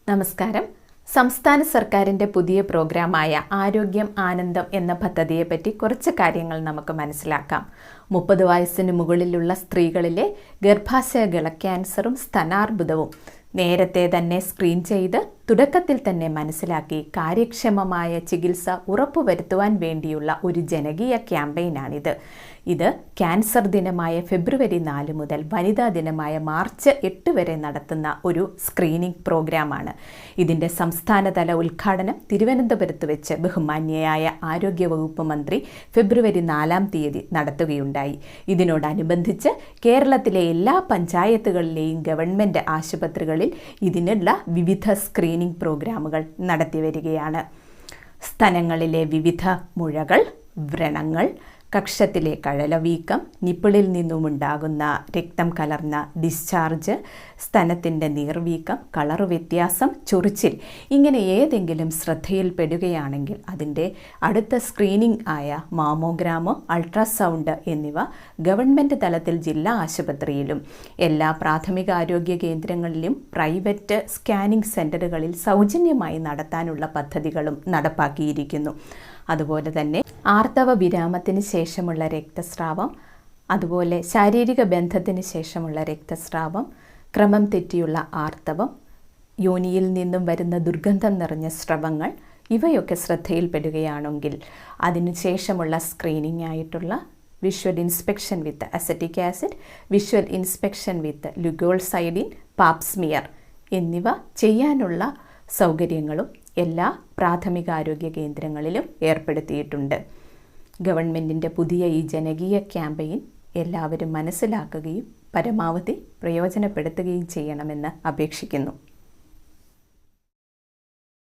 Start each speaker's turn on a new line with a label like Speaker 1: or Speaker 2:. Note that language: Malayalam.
Speaker 1: നമസ്കാരം. സംസ്ഥാന സർക്കാരിൻ്റെ പുതിയ പ്രോഗ്രാമായ ആരോഗ്യം ആനന്ദം എന്ന പദ്ധതിയെപ്പറ്റി കുറച്ച് കാര്യങ്ങൾ നമുക്ക് മനസ്സിലാക്കാം. 30 വയസ്സിന് മുകളിലുള്ള സ്ത്രീകളിലെ ഗർഭാശയ ക്യാൻസറും സ്തനാർബുദവും നേരത്തെ തന്നെ സ്ക്രീൻ ചെയ്ത് തുടക്കത്തിൽ തന്നെ മനസ്സിലാക്കി കാര്യക്ഷമമായ ചികിത്സ ഉറപ്പുവരുത്തുവാൻ വേണ്ടിയുള്ള ഒരു ജനകീയ ക്യാമ്പയിനാണിത്. ഇത് ക്യാൻസർ ദിനമായ ഫെബ്രുവരി 4 മുതൽ വനിതാ ദിനമായ മാർച്ച് 8 വരെ നടത്തുന്ന ഒരു സ്ക്രീനിംഗ് പ്രോഗ്രാമാണ്. ഇതിൻ്റെ സംസ്ഥാനതല ഉദ്ഘാടനം തിരുവനന്തപുരത്ത് വെച്ച് ബഹുമാന്യയായ ആരോഗ്യവകുപ്പ് മന്ത്രി ഫെബ്രുവരി 4 നടത്തുകയുണ്ടായി. ഇതിനോടനുബന്ധിച്ച് കേരളത്തിലെ എല്ലാ പഞ്ചായത്തുകളിലെയും ഗവൺമെൻറ് ആശുപത്രികളിൽ ഇതിനുള്ള വിവിധ സ്ക്രീനിംഗ് പ്രോഗ്രാമുകൾ നടത്തിവരികയാണ്. സ്തനങ്ങളിലെ വിവിധ മുഴകൾ, വ്രണങ്ങൾ, കക്ഷത്തിലെ കഴലവീക്കം, നിപ്പിളിൽ നിന്നുമുണ്ടാകുന്ന രക്തം കലർന്ന ഡിസ്ചാർജ്, സ്തനത്തിൻ്റെ നീർവീക്കം, കളർ വ്യത്യാസം, ചൊറിച്ചിൽ ഇങ്ങനെ ഏതെങ്കിലും ശ്രദ്ധയിൽപ്പെടുകയാണെങ്കിൽ അതിൻ്റെ അടുത്ത സ്ക്രീനിംഗ് ആയ മാമോഗ്രാമോ അൾട്രാസൗണ്ട് എന്നിവ ഗവൺമെൻറ് തലത്തിൽ ജില്ലാ ആശുപത്രിയിലും എല്ലാ പ്രാഥമിക ആരോഗ്യ കേന്ദ്രങ്ങളിലും പ്രൈവറ്റ് സ്കാനിംഗ് സെൻ്ററുകളിൽ സൗജന്യമായി നടത്താനുള്ള പദ്ധതികളും നടപ്പാക്കിയിരിക്കുന്നു. അതുപോലെ തന്നെ ആർത്തവ വിരാമത്തിന് ശേഷമുള്ള രക്തസ്രാവം, അതുപോലെ ശാരീരിക ബന്ധത്തിന് ശേഷമുള്ള രക്തസ്രാവം, ക്രമം തെറ്റിയുള്ള ആർത്തവം, യോനിയിൽ നിന്നും വരുന്ന ദുർഗന്ധം നിറഞ്ഞ സ്രവങ്ങൾ ഇവയൊക്കെ ശ്രദ്ധയിൽപ്പെടുകയാണെങ്കിൽ അതിനുശേഷമുള്ള സ്ക്രീനിംഗ് ആയിട്ടുള്ള വിഷ്വൽ ഇൻസ്പെക്ഷൻ വിത്ത് അസറ്റിക് ആസിഡ്, വിഷ്വൽ ഇൻസ്പെക്ഷൻ വിത്ത് ലുഗോൾസൈഡിൻ, പാപ്സ്മിയർ എന്നിവ ചെയ്യാനുള്ള സൗകര്യങ്ങളും എല്ലാ പ്രാഥമിക ആരോഗ്യ കേന്ദ്രങ്ങളിലും ഏർപ്പെടുത്തിയിട്ടുണ്ട്. ഗവൺമെൻറ്റിൻ്റെ പുതിയ ഈ ജനകീയ ക്യാമ്പയിൻ എല്ലാവരും മനസ്സിലാക്കുകയും പരമാവധി പ്രയോജനപ്പെടുത്തുകയും ചെയ്യണമെന്ന് അപേക്ഷിക്കുന്നു.